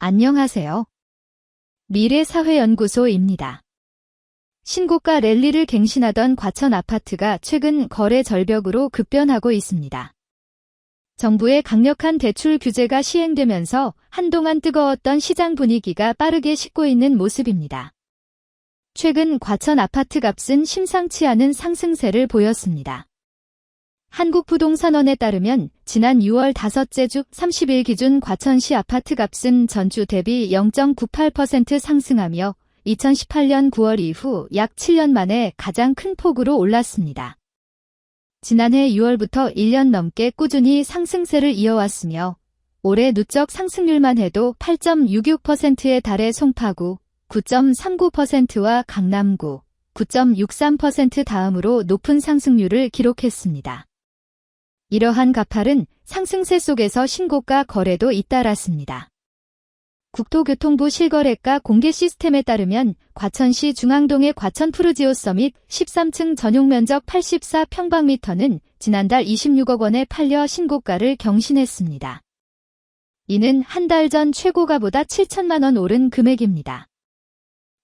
안녕하세요. 미래사회연구소입니다. 신고가 랠리를 갱신하던 과천 아파트가 최근 거래 절벽으로 급변하고 있습니다. 정부의 강력한 대출 규제가 시행되면서 한동안 뜨거웠던 시장 분위기가 빠르게 식고 있는 모습입니다. 최근 과천 아파트 값은 심상치 않은 상승세를 보였습니다. 한국부동산원에 따르면 지난 6월 다섯째 주 30일 기준 과천시 아파트 값은 전주 대비 0.98% 상승하며 2018년 9월 이후 약 7년 만에 가장 큰 폭으로 올랐습니다. 지난해 6월부터 1년 넘게 꾸준히 상승세를 이어왔으며 올해 누적 상승률만 해도 8.66%에 달해 송파구 9.39%와 강남구 9.63% 다음으로 높은 상승률을 기록했습니다. 이러한 가팔은 상승세 속에서 신고가 거래도 잇따랐습니다. 국토교통부 실거래가 공개 시스템에 따르면 과천시 중앙동의 과천 푸르지오 서밋 13층 전용 면적 84평방미터는 지난달 26억 원에 팔려 신고가를 경신했습니다. 이는 한 달 전 최고가보다 7천만 원 오른 금액입니다.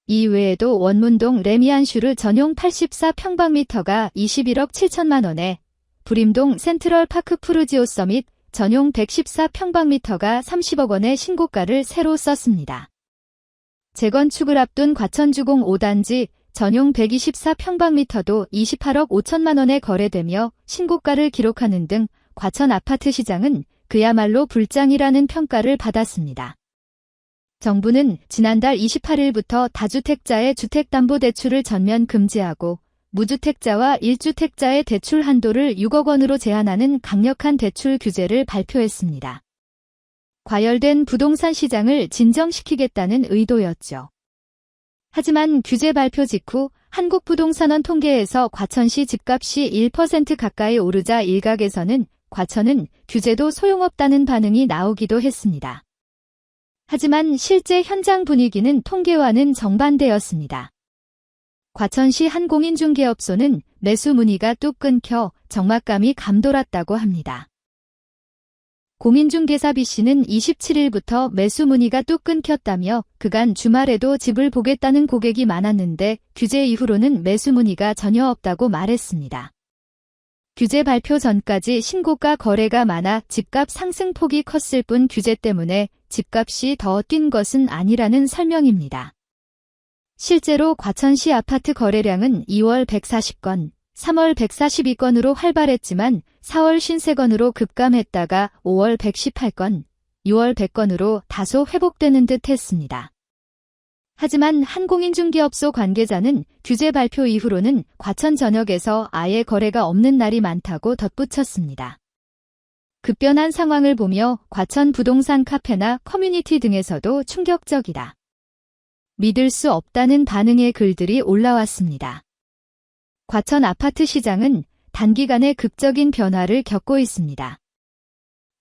이 외에도 원문동 레미안슈르 전용 84평방미터가 21억 7천만 원에 부림동 센트럴파크 푸르지오 서밋 전용 114평방미터가 30억 원의 신고가를 새로 썼습니다. 재건축을 앞둔 과천주공 5단지 전용 124평방미터도 28억 5천만 원에 거래되며 신고가를 기록하는 등 과천 아파트 시장은 그야말로 불장이라는 평가를 받았습니다. 정부는 지난달 28일부터 다주택자의 주택담보대출을 전면 금지하고 무주택자와 1주택자의 대출 한도를 6억 원으로 제한하는 강력한 대출 규제를 발표했습니다. 과열된 부동산 시장을 진정시키겠다는 의도였죠. 하지만 규제 발표 직후 한국부동산원 통계에서 과천시 집값이 1% 가까이 오르자 일각에서는 과천은 규제도 소용없다는 반응이 나오기도 했습니다. 하지만 실제 현장 분위기는 통계와는 정반대였습니다. 과천시 한 공인중개업소는 매수 문의가 뚝 끊겨 적막감이 감돌았다고 합니다. 공인중개사 B씨는 27일부터 매수 문의가 뚝 끊겼다며 그간 주말에도 집을 보겠다는 고객이 많았는데 규제 이후로는 매수 문의가 전혀 없다고 말했습니다. 규제 발표 전까지 신고가 거래가 많아 집값 상승폭이 컸을 뿐 규제 때문에 집값이 더 뛴 것은 아니라는 설명입니다. 실제로 과천시 아파트 거래량은 2월 140건, 3월 142건으로 활발했지만 4월 53건으로 급감했다가 5월 118건, 6월 100건으로 다소 회복되는 듯 했습니다. 하지만 한 공인중개업소 관계자는 규제 발표 이후로는 과천 전역에서 아예 거래가 없는 날이 많다고 덧붙였습니다. 급변한 상황을 보며 과천 부동산 카페나 커뮤니티 등에서도 충격적이다. 믿을 수 없다는 반응의 글들이 올라왔습니다. 과천 아파트 시장은 단기간에 극적인 변화를 겪고 있습니다.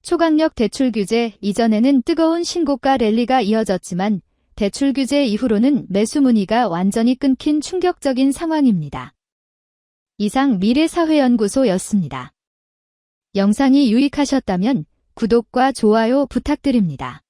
초강력 대출 규제 이전에는 뜨거운 신고가 랠리가 이어졌지만 대출 규제 이후로는 매수 문의가 완전히 끊긴 충격적인 상황입니다. 이상 미래사회연구소였습니다. 영상이 유익하셨다면 구독과 좋아요 부탁드립니다.